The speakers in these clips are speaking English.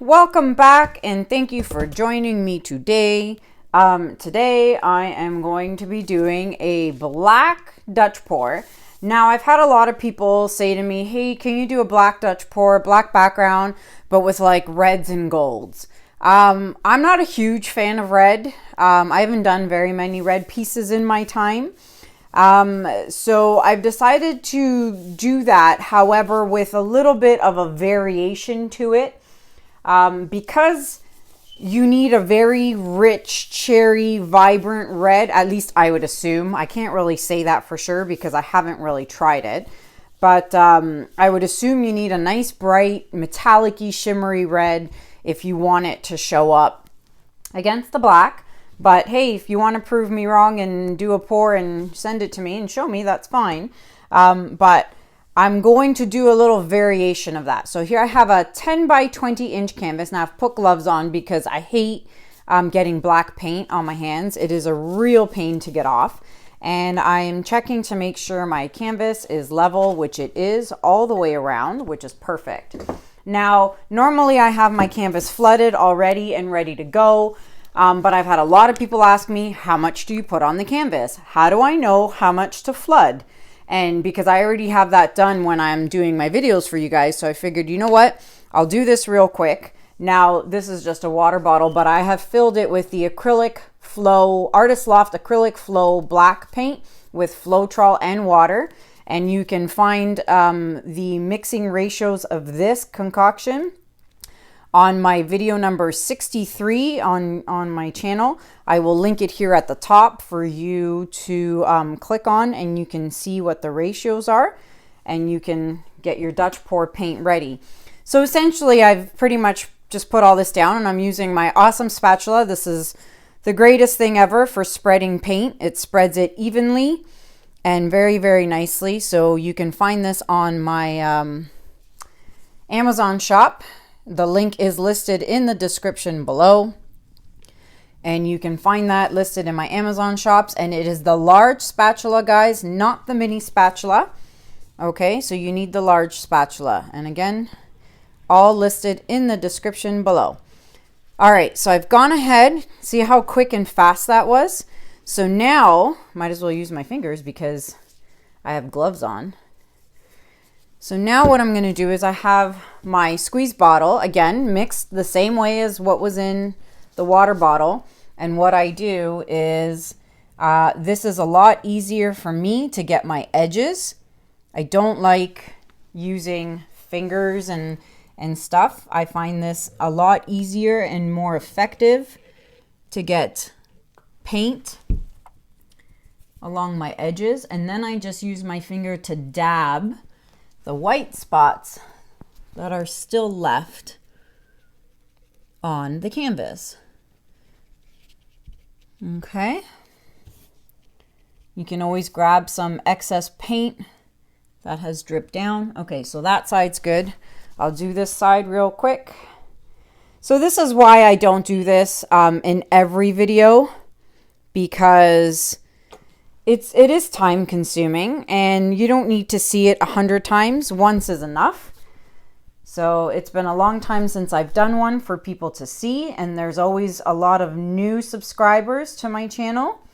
welcome back and thank you for joining me today. Today I am going to be doing a black Dutch pour. Now I've had a lot of people say to me, hey, can you do a black Dutch pour, black background, but with like reds and golds? I'm not a huge fan of red. I haven't done very many red pieces in my time. So I've decided to do that, however, with a little bit of a variation to it, because you need a very rich, cherry, vibrant red, at least I would assume. I can't really say that for sure because I haven't really tried it, but I would assume you need a nice, bright, metallic-y, shimmery red if you want it to show up against the black. But hey, if you want to prove me wrong and do a pour and send it to me and show me, that's fine. But I'm going to do a little variation of that. So here I have a 10 by 20 inch canvas. Now I've put gloves on because I hate getting black paint on my hands. It is a real pain to get off. And I am checking to make sure my canvas is level, which it is all the way around, which is perfect. Now, normally I have my canvas flooded already and ready to go. But I've had a lot of people ask me, how much do you put on the canvas? How do I know how much to flood? And because I already have that done when I'm doing my videos for you guys, so I figured, you know what? I'll do this real quick. Now, this is just a water bottle, but I have filled it with the Acrylic Flow, Artist Loft Acrylic Flow black paint with Floetrol and water. And you can find the mixing ratios of this concoction on my video number 63 on my channel. I will link it here at the top for you to click on, and you can see what the ratios are and you can get your Dutch pour paint ready. So essentially I've pretty much just put all this down and I'm using my awesome spatula. This is the greatest thing ever for spreading paint. It spreads it evenly and very, very nicely. So you can find this on my Amazon shop. The link is listed in the description below, and you can find that listed in my Amazon shops. And it is the large spatula, guys, not the mini spatula. Okay, so you need the large spatula, and again, all listed in the description below. All right, so I've gone ahead. See how quick and fast that was? So now, might as well use my fingers because I have gloves on. So now what I'm going to do is I have my squeeze bottle, again, mixed the same way as what was in the water bottle. And what I do is, this is a lot easier for me to get my edges. I don't like using fingers and stuff. I find this a lot easier and more effective to get paint along my edges. And then I just use my finger to dab the white spots that are still left on the canvas. Okay. You can always grab some excess paint that has dripped down. Okay, so that side's good. I'll do this side real quick. So this is why I don't do this in every video, because it is time consuming and you don't need to see it 100 times. Once is enough. So it's been a long time since I've done one for people to see, and there's always a lot of new subscribers to my channel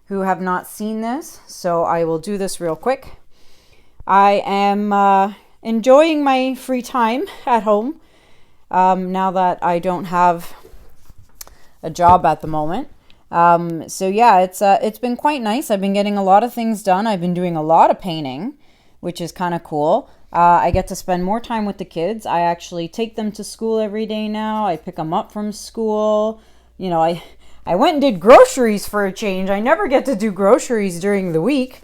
who have not seen this. So I will do this real quick. I am enjoying my free time at home now that I don't have a job at the moment. So yeah, it's been quite nice. I've been getting a lot of things done. I've been doing a lot of painting, which is kind of cool. I get to spend more time with the kids. I actually take them to school every day now. I pick them up from school. You know, I went and did groceries for a change. I never get to do groceries during the week.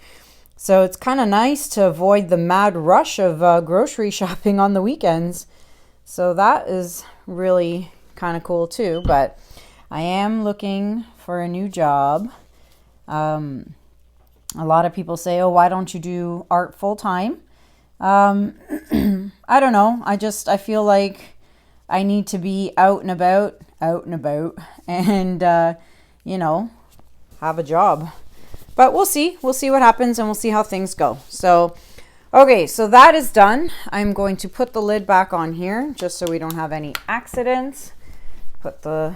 So it's kind of nice to avoid the mad rush of grocery shopping on the weekends. So that is really kind of cool too. But I am looking for a new job. A lot of people say, oh, why don't you do art full time? I don't know. I feel like I need to be out and about, and, you know, have a job. But we'll see. We'll see what happens and we'll see how things go. So, Okay, so that is done. I'm going to put the lid back on here just so we don't have any accidents. Put the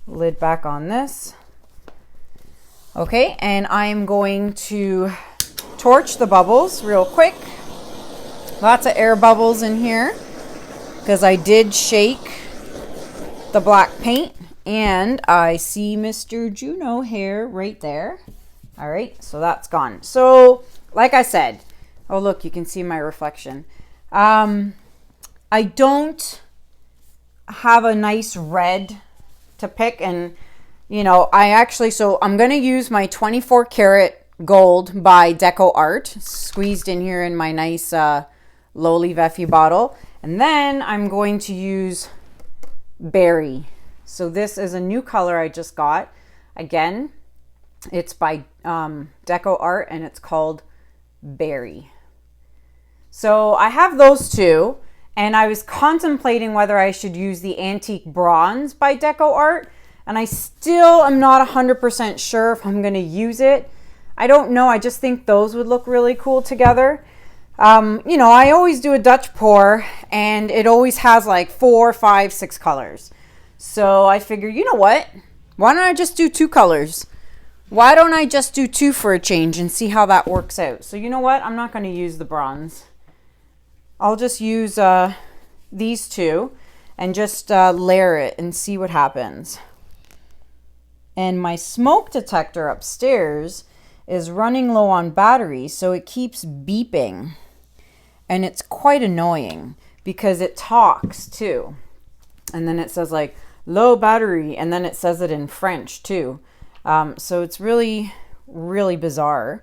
lid back on this. Okay, and I'm going to torch the bubbles real quick. Lots of air bubbles in here because I did shake the black paint, and I see Mr. Juno hair right there. All right, so that's gone. So like I said, oh look, you can see my reflection. I don't have a nice red to pick, and you know, so I'm gonna use my 24 karat gold by DecoArt, squeezed in here in my nice Lowly Veffy bottle, and then I'm going to use Berry. So this is a new color I just got. Again, it's by DecoArt, and it's called Berry. So I have those two, and I was contemplating whether I should use the Antique Bronze by DecoArt, and I still am not 100% sure if I'm going to use it. I don't know. I just think those would look really cool together. You know, I always do a Dutch pour, and it always has like 4, 5, 6 colors. So I figure, you know what? Why don't I just do 2 colors? Why don't I just do 2 for a change and see how that works out? So you know what? I'm not going to use the bronze. I'll just use these 2 and just layer it and see what happens. And my smoke detector upstairs is running low on battery, so it keeps beeping. And it's quite annoying because it talks too. And then it says like low battery, and then it says it in French too. So it's really, really bizarre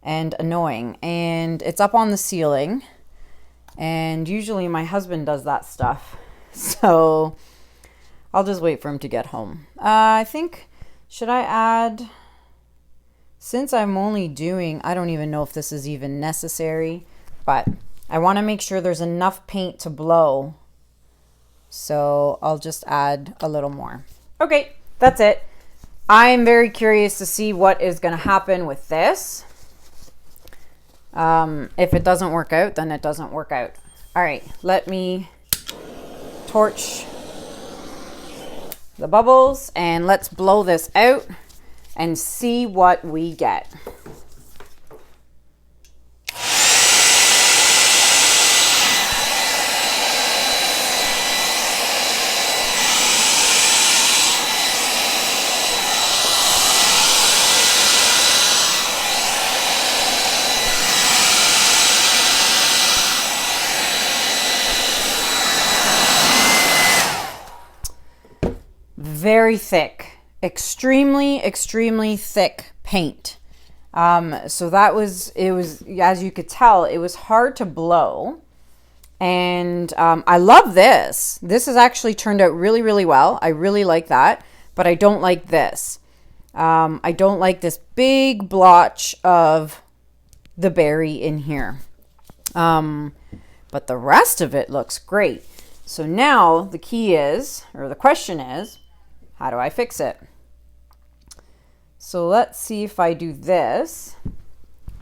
and annoying. And it's up on the ceiling. And usually my husband does that stuff. So I'll just wait for him to get home. I think, should I add, since I'm only doing, I don't even know if this is even necessary, but I want to make sure there's enough paint to blow. So I'll just add a little more. Okay, that's it. I'm very curious to see what is going to happen with this. If it doesn't work out, then it doesn't work out. All right, let me torch the bubbles and let's blow this out and see what we get. Very thick, extremely thick paint. So that was, it was, as you could tell, it was hard to blow. And I love this. This has actually turned out really well. I really like that, but I don't like this. I don't like this big blotch of the berry in here. But the rest of it looks great. So now the key is, or the question is, how do I fix it? So let's see if I do this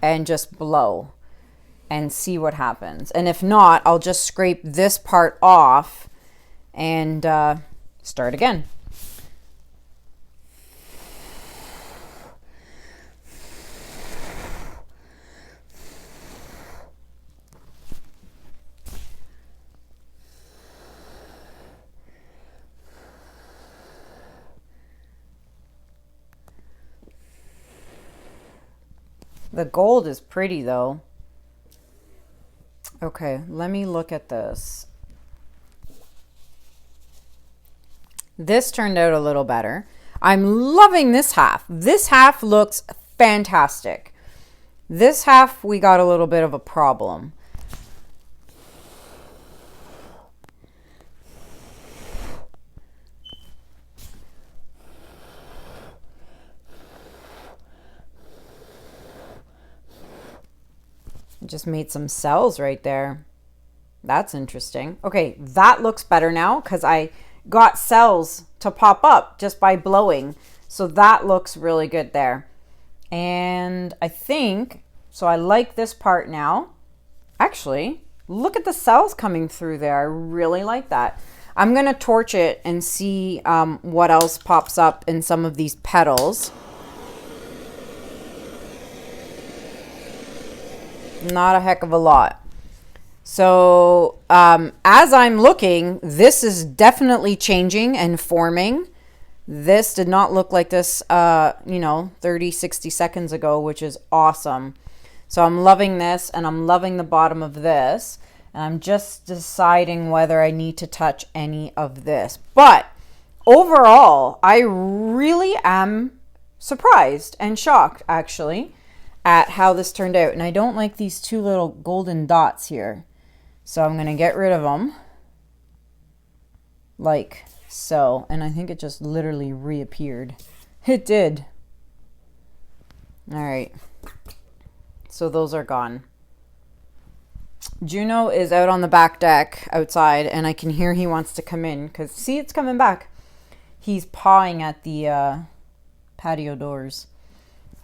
and just blow and see what happens. And if not, I'll just scrape this part off and start again. The gold is pretty though. Okay, let me look at this. This turned out a little better. I'm loving this half. This half looks fantastic. This half, we got a little bit of a problem. Just made some cells right there. That's interesting. Okay, that looks better now because I got cells to pop up just by blowing. So that looks really good there. And I think So I like this part now. Actually, look at the cells coming through there. I really like that. I'm going to torch it and see what else pops up in some of these petals. Not a heck of a lot. So as I'm looking, this is definitely changing and forming. This did not look like this, 30, 60 seconds ago, which is awesome. So I'm loving this, and I'm loving the bottom of this. And I'm just deciding whether I need to touch any of this. But overall, I really am surprised and shocked, actually, at how this turned out. And I don't like these two little golden dots here. So I'm going to get rid of them. Like so. And I think it just literally reappeared. It did. All right. So those are gone. Juno is out on the back deck outside, and I can hear he wants to come in because, see, it's coming back. He's pawing at the patio doors.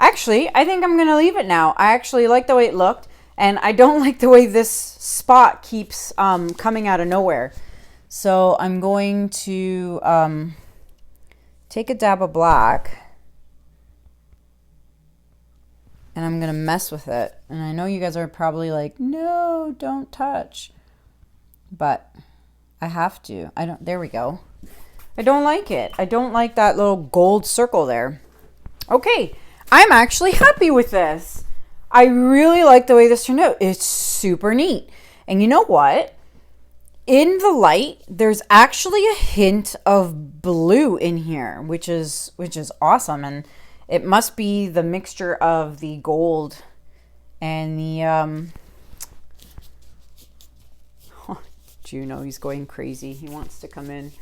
Actually, I think I'm going to leave it now. I actually like the way it looked, and I don't like the way this spot keeps coming out of nowhere. So I'm going to take a dab of black. And I'm going to mess with it. And I know you guys are probably like, no, don't touch. But I have to. There we go. I don't like it. I don't like that little gold circle there. Okay. I'm actually happy with this. I really like the way this turned out. It's super neat. And you know what? In the light, there's actually a hint of blue in here, which is awesome. And it must be the mixture of the gold and the, Juno, he's going crazy. He wants to come in.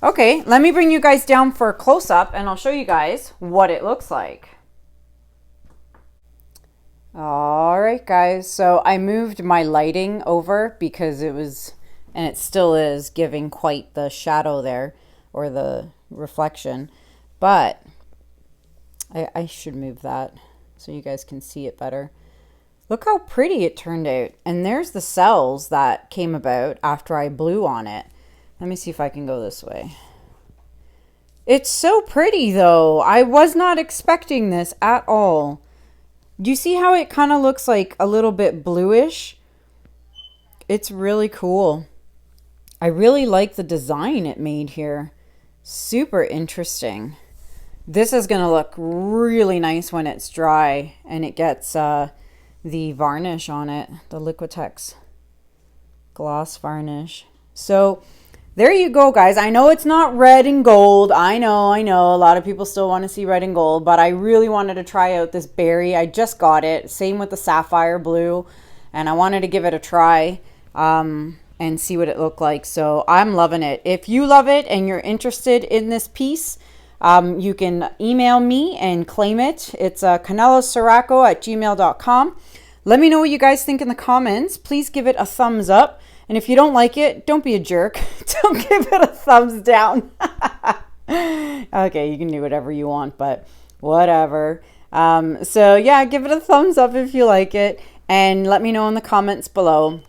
Okay, let me bring you guys down for a close-up, and I'll show you guys what it looks like. All right, guys. So I moved my lighting over because it was, and it still is, giving quite the shadow there, or the reflection. But I should move that so you guys can see it better. Look how pretty it turned out. And there's the cells that came about after I blew on it. Let me see if I can go this way. It's so pretty though. I was not expecting this at all. Do you see how it kind of looks like a little bit bluish? It's really cool. I really like the design it made here. Super interesting. This is going to look really nice when it's dry and it gets the varnish on it, the Liquitex gloss varnish. So there you go, guys. I know it's not red and gold. I know. A lot of people still want to see red and gold, but I really wanted to try out this berry. I just got it. Same with the sapphire blue, and I wanted to give it a try and see what it looked like. So I'm loving it. If you love it and you're interested in this piece, you can email me and claim it. It's canellaCiraco@gmail.com. Let me know what you guys think in the comments. Please give it a thumbs up. And if you don't like it, don't be a jerk. Don't give it a thumbs down. Okay, you can do whatever you want, but whatever. So yeah, give it a thumbs up if you like it. And let me know in the comments below.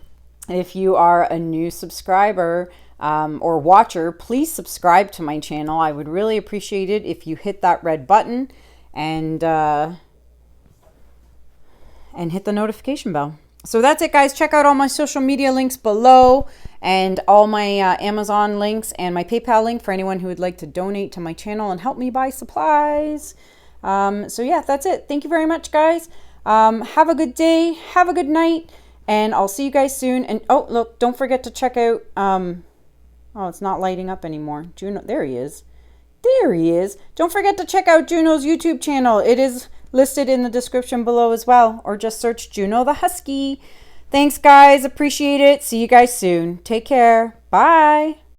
If you are a new subscriber or watcher, please subscribe to my channel. I would really appreciate it if you hit that red button and hit the notification bell. So that's it, guys. Check out all my social media links below and all my Amazon links and my PayPal link for anyone who would like to donate to my channel and help me buy supplies. So yeah, that's it. Thank you very much, guys. Have a good day. Have a good night. And I'll see you guys soon. And oh, look, don't forget to check out, oh, it's not lighting up anymore. Juno, there he is. There he is. Don't forget to check out Juno's YouTube channel. It is listed in the description below as well, or just search Juno the Husky. Thanks, guys. Appreciate it. See you guys soon. Take care. Bye.